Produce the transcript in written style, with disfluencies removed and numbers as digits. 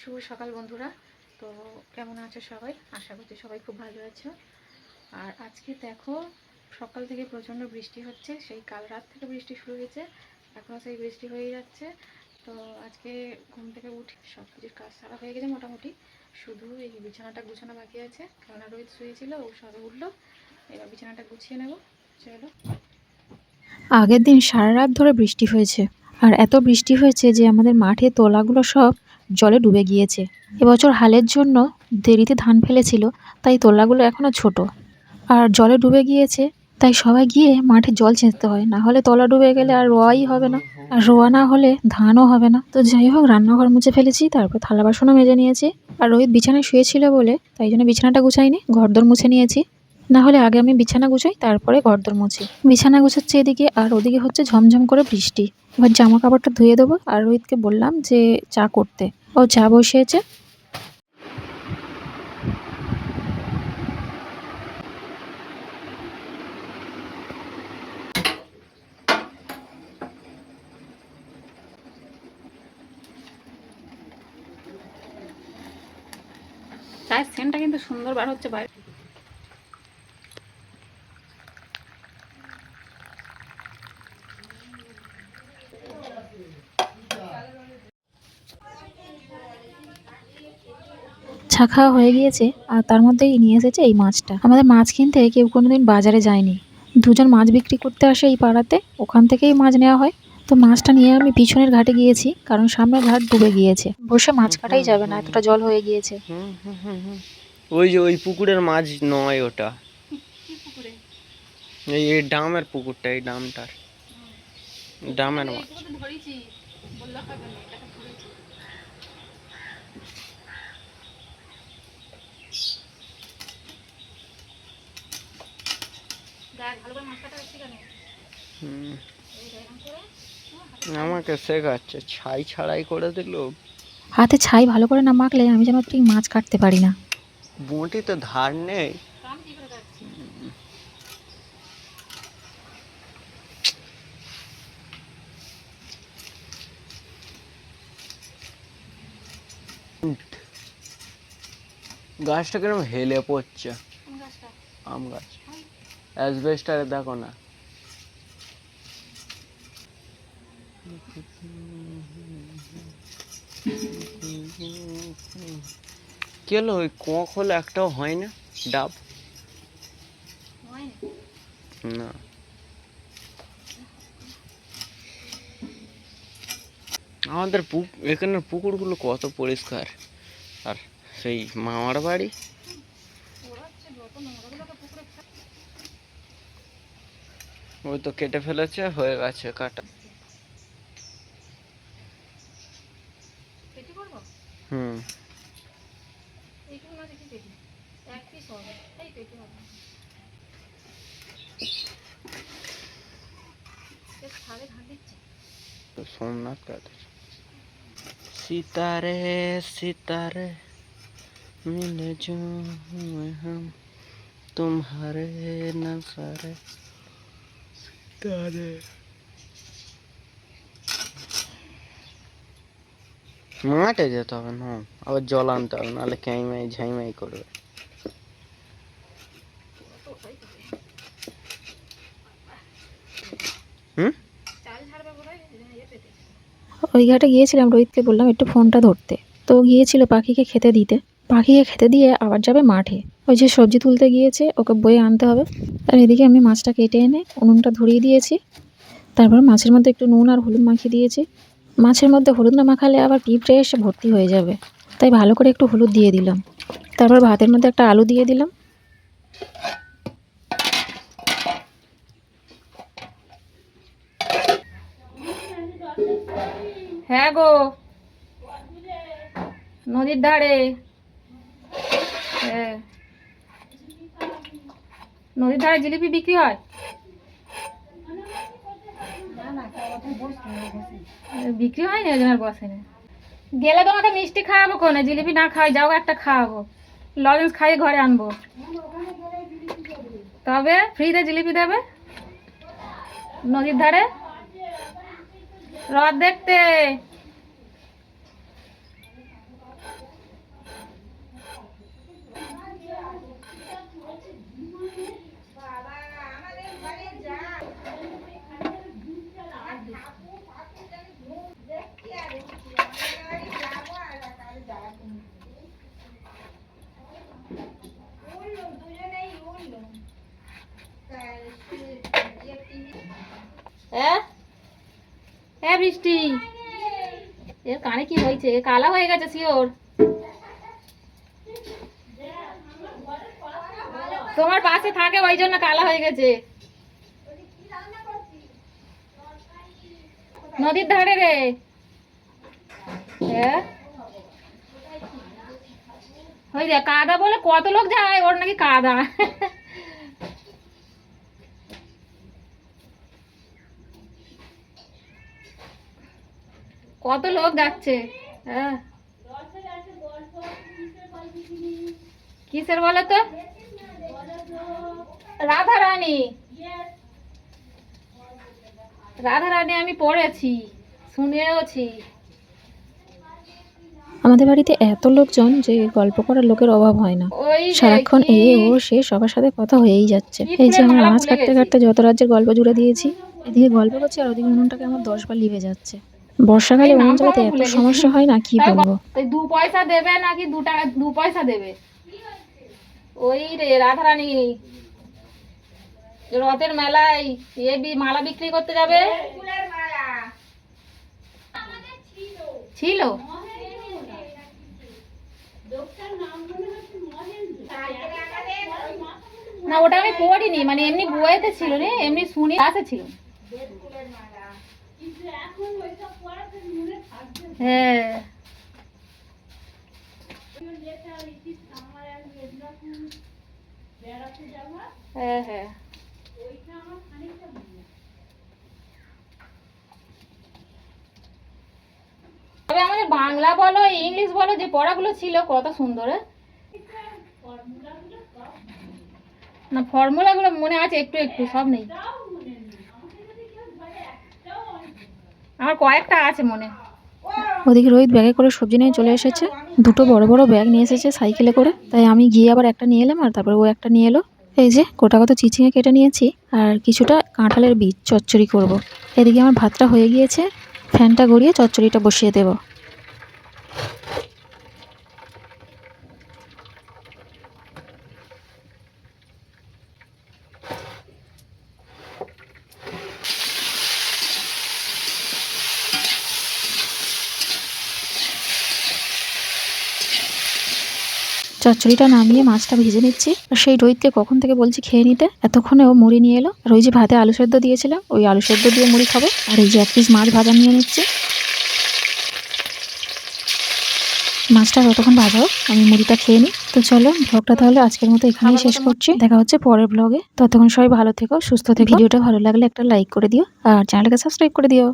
শুভ সকাল বন্ধুরা। তো কেমন আছো সবাই? আশা করছি সবাই খুব ভালো আছো। আর আজকে দেখো সকাল থেকে প্রচণ্ড বৃষ্টি হচ্ছে, সেই কাল রাত থেকে বৃষ্টি শুরু হয়েছে, এখনও সেই বৃষ্টি হয়ে যাচ্ছে। তো আজকে ঘুম থেকে উঠে সব কিছুর কাজ সারা হয়ে গেছে মোটামুটি, শুধু এই বিছানাটা গুছানো বাকি আছে। কেননা রোহিত শুয়েছিল, ও সবে উঠলো, এবার বিছানাটা গুছিয়ে নেব। চলো। আগের দিন সারা রাত ধরে বৃষ্টি হয়েছে, আর এত বৃষ্টি হয়েছে যে আমাদের মাঠে তোলাগুলো সব জলে ডুবে গিয়েছে। এবছর হালের জন্য দেরিতে ধান ফেলেছিল, তাই তোলাগুলো এখনো ছোট আর জলে ডুবে গিয়েছে। তাই সবাই গিয়ে মাঠে জল ছেঁচতে হয়, না হলে তলা ডুবে গেলে আর রোয়াই হবে না, আর রোয়া না হলে ধানও হবে না। তো যাই হোক, রান্নাঘর মুছে ফেলেছি, তারপর থালা বাসনও মেজে নিয়েছি। আর রোহিত বিছানায় শুয়েছিল বলে তাই জন্য বিছানাটা গুছাইনি, ঘরদোর মুছে নিয়েছি। না হলে আগে আমি বিছানা গুছাই, তারপরে ঘরদোর মুছি। বিছানা গুছাচ্ছে এদিকে, আর ওদিকে হচ্ছে ঝমঝম করে বৃষ্টি। এবার জামা কাপড়টা ধুয়ে দেবো, আর রোহিতকে বললাম যে চা করতে। ও চা বসিয়েছে। চায়ের সেন্টটা কিন্তু সুন্দর বার হচ্ছে বাইরে। চা খাওয়া হয়ে গিয়েছে, আর তার মধ্যেই নিয়ে এসেছে এই মাছটা। আমাদের মাছ কিনতে কেউ কোনোদিন বাজারে যায়নি, দুজন মাছ বিক্রি করতে আসে এই পাড়াতে, ওখান থেকেই মাছ নেওয়া হয়। তো মাছটা নিয়ে আমি পিছনের ঘাটে গিয়েছি, কারণ সামনের ঘাট ডুবে গিয়েছে, বসে মাছ কাটাই যাবে না, এতটা জল হয়ে গিয়েছে। ওই যে ওই পুকুরের মাছ নয় ওটা, এই ডামের পুকুরটা, এই ডামটার ডামের মাছ। আমাকে শেখাচ্ছে, ছাই ছাড়াই করে দিল। হাতে ছাই ভালো করে না মাখলে আমি যেন ঠিক মাছ কাটতে পারি না। বঁটি তো ধার নেই। গাছটা কিরকম হেলে পড়ছে, আম গাছ। অ্যাসবেস্টারে দেখো না। কি হলো, ওই কোঁক হলো একটাও হয় না, ডাব না। আমাদের এখানের পুকুরগুলো কত পরিষ্কার, আর সেই মামার বাড়ি ওই তো কেটে ফেলেছে, হয়ে গেছে কাটা। হুম, তো সোমনাথ কাটে। सितारे सितारे मिले जो हम तुम्हारे नजारे सितारे। মাঠে যেতে হবে না, আবার জল আনতে হবে, নাহলে ক্যাইমাই ঝাইমাই করবে। হুম, ওই ঘাটে গিয়েছিলাম, রোহিতকে বললাম একটু ফোনটা ধরতে, তো গিয়েছিল পাখিকে খেতে দিতে। পাখিকে খেতে দিয়ে আবার যাবে মাঠে, ওই যে সবজি তুলতে গিয়েছে, ওকে বয়ে আনতে হবে। আর এদিকে আমি মাছটা কেটে এনে উনুনটা ধরিয়ে দিয়েছি, তারপর মাছের মধ্যে একটু নুন আর হলুদ মাখিয়ে দিয়েছি। মাছের মধ্যে হলুদ না মাখালে আবার পিঁপড়ে এসে ভর্তি হয়ে যাবে, তাই ভালো করে একটু হলুদ দিয়ে দিলাম। তারপর ভাতের মধ্যে একটা আলু দিয়ে দিলাম। হ্যাঁ গো, নদীর ধারে। হ্যাঁ, নদীর ধারে জিলিপি বিক্রি হয়। বিক্রি হয় না, ওই জন্য আর বসে না। গেলে তোমাকে মিষ্টি খাওয়াবো, কোনে জিলিপি না খাওয়াই, যাও একটা খাওয়াবো, লজেন্স খাইয়ে ঘরে আনবো, তবে ফ্রিতে জিলিপি দেবে। নদীর ধারে হ্রদ দেখতে। হ্যাঁ হ্যাঁ বৃষ্টি, এর কানে কি হয়েছে? কালা হয়ে গেছে শিওর। তোমার পাশে থাকে ওই জন্য কালা হয়ে গেছে। নদীর ধারে রে। হ্যাঁ ওই দেখ কাদা বলে কত লোক যায়, ওর নাকি কাদা। কত লোক যাচ্ছে। হ্যাঁ কিসের বলো তো? রাধা রানী, রাধা রানী আমি পড়েছি, শুনেওছি। আমাদের বাড়িতে এত লোকজন যে গল্প করার লোকের অভাব হয় না। ওই যে সারাক্ষণ কি ও সে সবার সাথে কথা হয়েই যাচ্ছে। কি এই যে ফুলের আমার মালা আনাজ ভুলে কাটতে গেছি। কাটতে যত রাজ্যের গল্প জুড়ে দিয়েছি, এদিকে গল্প করছি আর ওদিকে উনুনটাকে আমার 10 বার লিভে যাচ্ছে। বর্ষাকালে এই উনুন নামটা জ্বালাতে আমার এত ভুলে গেছি। সমস্যা হয় না কি বলবো। তাই 2 পয়সা দেবে নাকি 2 টাকা 2 পয়সা দেবে? ওই রে রাধা রানী রথের মেলায় মালা বিক্রি করতে যাবে। ছিল না, ওটা আমি পড়িনি, মানে এমনি বইতে ছিল না, এমনি শুনি আসে ছিল। হ্যাঁ হ্যাঁ হ্যাঁ তবে আমাদের বাংলা বলো ইংলিশ বলো যে পড়াগুলো ছিল কত সুন্দর। না ফর্মুলাগুলো মনে আছে একটু একটু, সব নেই। আমার কয়েকটা আছে মনে। ওদিকে রোহিত ব্যাগে করে সবজি নিয়ে চলে এসেছে। দুটো বড় বড় ব্যাগ নিয়ে এসেছে সাইকেলে করে, তাই আমি গিয়ে আবার একটা নিয়ে এলাম আর তারপরে ও একটা নিয়ে এলো। এই যে গোটা কত চিচিঙে কেটে নিয়েছি আর কিছুটা কাঁঠালের বীজ চচ্চড়ি করব। এদিকে আমার ভাতটা হয়ে গিয়েছে, ফ্যানটা গড়িয়ে চচ্চড়িটা বসিয়ে দেবো। চচ্চড়িটা নামিয়ে মাছটা ভেজে নিচ্ছি। আর সেই রোহিতকে কখন থেকে বলছি খেয়ে নিতে, এতক্ষণে ও মুড়ি নিয়ে এলো। আর ওই যে ভাতে আলু সেদ্ধ দিয়েছিলাম, ওই আলু সেদ্ধ দিয়ে মুড়ি খাবো। আর এই যে 1 পিস মাছ ভাজা নিয়ে নিচ্ছি। মাছটা যতক্ষণ ভাজা হোক আমি মুড়িটা খেয়ে নিই। তো চলো ব্লগটা তাহলে আজকের মতো এখানেই শেষ করছি। দেখা হচ্ছে পরের ব্লগে। ততক্ষণ সবাই ভালো থেকো, সুস্থ থেকো। ভিডিওটা ভালো লাগলে একটা লাইক করে দিও আর চ্যানেলটাকে সাবস্ক্রাইব করে দিও।